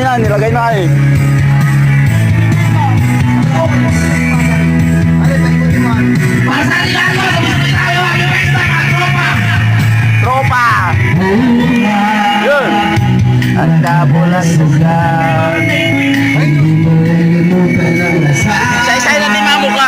kanina, nilagay na eh. Tropa! Yun! Ang kabulasugan. Isa-isa na ni Mamuka.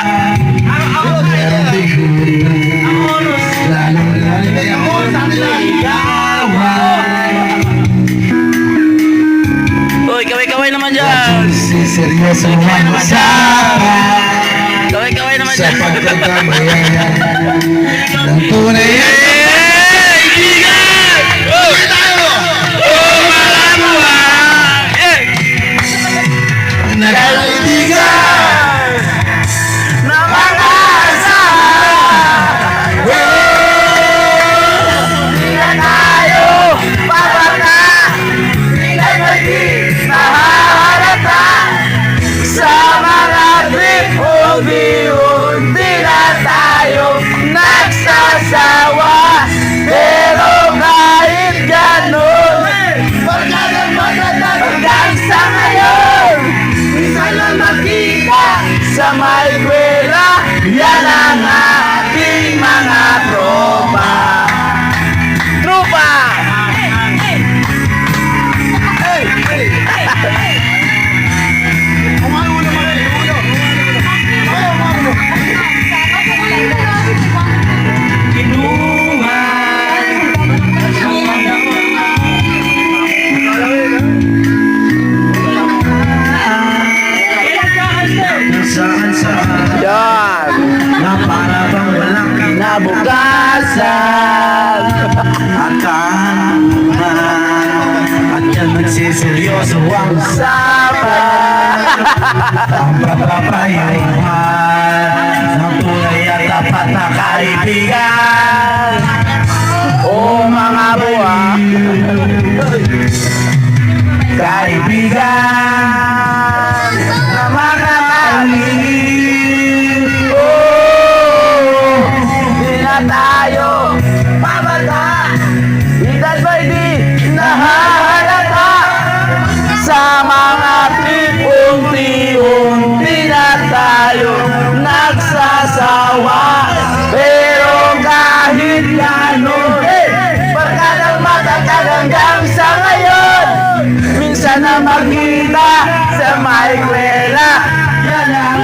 Uy, kaway-kaway naman dyan. Seryoso ang usapan. Kaway-kaway naman dyan. Sa pagkakamayan ng tunay ay kaibigan na mag-asa. Di na tayo papaka, di na maging nahahalata sa mga trip. Unti-unti na tayo nagsasawa, pero kahit ganun, hanggang sa ngayon, minsan lang makita sa may kwela. Yan ang ating mga tropa. Tropa! Yan! na para bang walang Kinabukasan! at yan nagsiseryoso ang Usapan! ang pagpapayuhan ng tunay at tapat na kaibigan. O mga buwa! Kaibigan na makakaling. Oh, di na tayo pabata. Edad ba'y di nahahalata sa mga trip. Unti-unti na tayo nagsasawa, pero kahit gano'n, barkadang matagag hanggang sa ngayon. Minsan na magkita sa may kwela. Yan ang